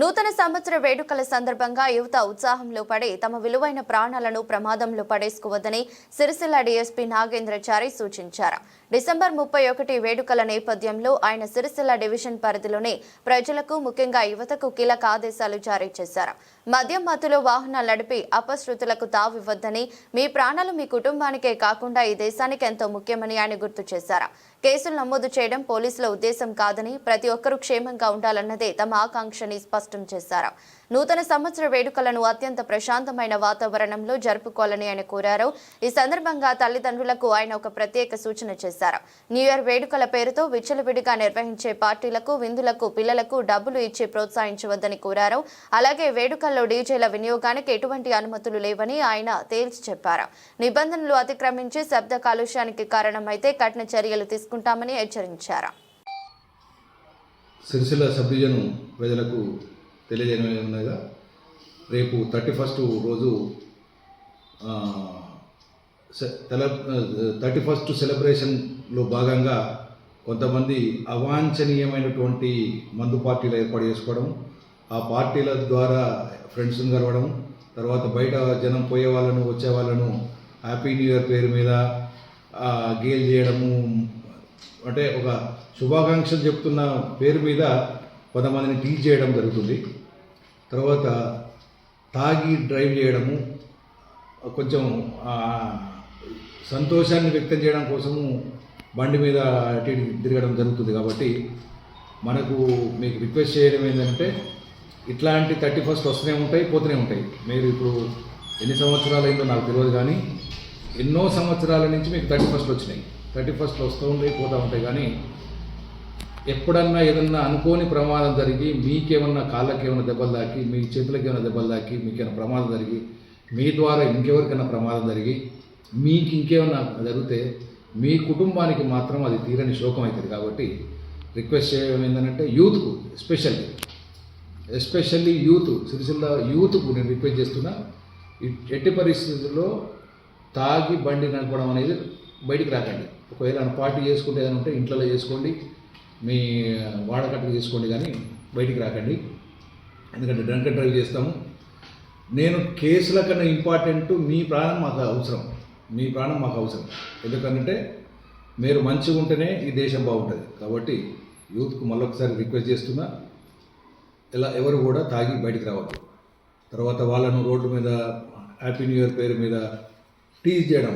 నూతన సంవత్సర వేడుకల సందర్భంగా యువత ఉత్సాహంలో పడి తమ విలువైన ప్రాణాలను ప్రమాదంలో పడేసుకోవద్దని సిరిసిల్ల డీఎస్పీ నాగేంద్రచారి సూచించారు. డిసెంబర్ 31 వేడుకల నేపథ్యంలో ఆయన సిరిసిల్ల డివిజన్ పరిధిలోని ప్రజలకు ముఖ్యంగా యువతకు కీలక ఆదేశాలు జారీ చేశారు. మద్యం మత్తులో వాహనాలు నడిపి అపశృతులకు తావివ్వద్దని, మీ ప్రాణాలు మీ కుటుంబానికే కాకుండా ఈ దేశానికి ఎంతో ముఖ్యమని ఆయన గుర్తు చేశారు. కేసులు నమోదు చేయడం పోలీసుల ఉద్దేశం కాదని, ప్రతి ఒక్కరూ క్షేమంగా ఉండాలన్నదే తమ ఆకాంక్షని స్పష్టం చేశారు. నూతన సంవత్సర వేడుకలను అత్యంత ప్రశాంతమైన వాతావరణంలో జరుపుకోవాలని ఆయన కోరారు. ఈ సందర్భంగా తల్లిదండ్రులకు ఆయన ఒక ప్రత్యేక సూచన చేశారు. న్యూ ఇయర్ వేడుకల పేరుతో విచ్చలవిడిగా నిర్వహించే పార్టీలకు, విందులకు పిల్లలకు డబ్బులు ఇచ్చి ప్రోత్సహించవద్దని కోరారు. అలాగే వేడుకల్లో డీజేల వినియోగానికి ఎటువంటి అనుమతులు లేవని ఆయన తేల్చి చెప్పారు. నిబంధనలు అతిక్రమించి శబ్ద కాలుష్యానికి కారణమైతే కఠిన చర్యలు తీసుకుంటామని హెచ్చరించారు. సిరిసిల్ల సబ్ డివిజన్ ప్రజలకు తెలియజేయగా రేపు 31 రోజు 31 సెలబ్రేషన్లో భాగంగా కొంతమంది అవాంఛనీయమైనటువంటి మందు పార్టీలు ఏర్పాటు చేసుకోవడం, ఆ పార్టీల ద్వారా ఫ్రెండ్స్ని కలవడం, తర్వాత బయట జనం పోయే వాళ్ళను వచ్చే వాళ్ళను హ్యాపీ న్యూ ఇయర్ పేరు మీద గేల్ చేయడము, అంటే ఒక శుభాకాంక్షలు చెప్తున్న పేరు మీద కొంతమందిని టీచ్ చేయడం జరుగుతుంది. తర్వాత తాగి డ్రైవ్ చేయడము, కొంచెం సంతోషాన్ని వ్యక్తం చేయడం కోసము బండి మీద అటు తిరగడం జరుగుతుంది. కాబట్టి మనకు మీకు రిక్వెస్ట్ చేయడం ఏంటంటే, ఇట్లాంటి 31 వస్తూనే ఉంటాయి, పోతూనే ఉంటాయి. మీరు ఇప్పుడు ఎన్ని సంవత్సరాలు అయిందో నాకు తెలియదు, కానీ ఎన్నో సంవత్సరాల నుంచి మీకు 31 వచ్చినాయి. 31 వస్తూ ఉంటాయి, పోతూ ఉంటాయి. కానీ ఎప్పుడన్నా ఏదన్నా అనుకోని ప్రమాదం జరిగి, మీకేమన్నా కాళ్ళకి ఏమైనా దెబ్బలు తాకి, మీ చేతులకి ఏమైనా దెబ్బలు తాకి, మీకేమైనా ప్రమాదం జరిగి, మీ ద్వారా ఇంకెవరికైనా ప్రమాదం జరిగి, మీకు ఇంకేమైనా జరిగితే మీ కుటుంబానికి మాత్రం అది తీరని శోకం అవుతుంది. కాబట్టి రిక్వెస్ట్ చేయడం ఏంటంటే, యూత్కు ఎస్పెషల్లీ యూత్, సిరిసిల్ల యూత్కు నేను రిక్వెస్ట్ చేస్తున్నా, ఎట్టి పరిస్థితుల్లో తాగి బండి నడపడం అనేది బయటికి రాకండి. ఒకవేళ పార్టీ చేసుకుంటే ఏదైనా ఉంటే ఇంట్లో చేసుకోండి, మీ వాడకట్టుకు చేసుకోండి, కానీ బయటికి రాకండి. ఎందుకంటే డ్రంక్ అండ్ డ్రైవ్ చేస్తాము. నేను కేసుల కన్నా ఇంపార్టెంట్ మీ ప్రాణం మాకు అవసరం, మీ ప్రాణం మాకు అవసరం. ఎందుకంటే మీరు మంచిగా ఉంటేనే ఈ దేశం బాగుంటుంది. కాబట్టి యూత్కు మళ్ళొకసారి రిక్వెస్ట్ చేస్తున్నా, ఎవరు కూడా తాగి బయటికి రావద్దు. తర్వాత వాళ్ళను రోడ్డు మీద హ్యాపీ న్యూ ఇయర్ పేరు మీద టీజ్ చేయడం,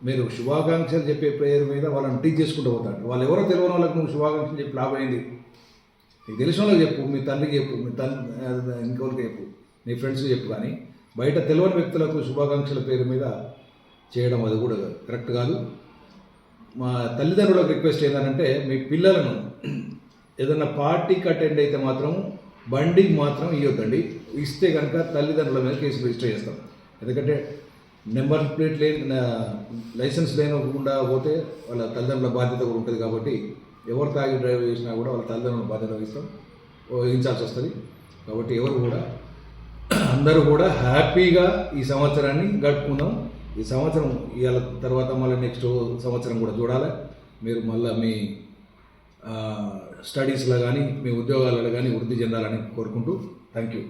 మీరు శుభాకాంక్షలు చెప్పే పేరు మీద వాళ్ళని టీచ్ చేసుకుంటూ పోతాడు. వాళ్ళు ఎవరో తెలియని వాళ్ళకి నువ్వు శుభాకాంక్షలు చెప్పి లాభం అయింది? నీకు తెలిసిన వాళ్ళకి చెప్పు, మీ తండ్రికి చెప్పు, మీ ఇంకోరికి చెప్పు, నీ ఫ్రెండ్స్కి చెప్పు. కానీ బయట తెలియని వ్యక్తులకు శుభాకాంక్షల పేరు మీద చేయడం అది కూడా కరెక్ట్ కాదు. మా తల్లిదండ్రులకు రిక్వెస్ట్ ఏంటంటే, మీ పిల్లలను ఏదన్నా పార్టీకి అటెండ్ అయితే మాత్రం బండికి మాత్రం ఇవ్వద్దండి. ఇస్తే కనుక తల్లిదండ్రుల మీద కేసు రిజిస్టర్ చేస్తాం. ఎందుకంటే నెంబర్ ప్లేట్ లైసెన్స్ లేకుండా పోతే వాళ్ళ తల్లిదండ్రుల బాధ్యత కూడా ఉంటుంది. కాబట్టి ఎవరు తాగి డ్రైవ్ చేసినా కూడా వాళ్ళ తల్లిదండ్రుల బాధ్యత వహించాల్సి వస్తుంది. కాబట్టి ఎవరు కూడా అందరూ కూడా హ్యాపీగా ఈ సంవత్సరాన్ని గడుపుకుందాం. ఈ సంవత్సరం ఇవాళ తర్వాత మళ్ళీ నెక్స్ట్ సంవత్సరం కూడా చూడాలి. మీరు మళ్ళీ మీ స్టడీస్లో కానీ మీ ఉద్యోగాలలో కానీ వృద్ధి చెందాలని కోరుకుంటూ థ్యాంక్ యూ.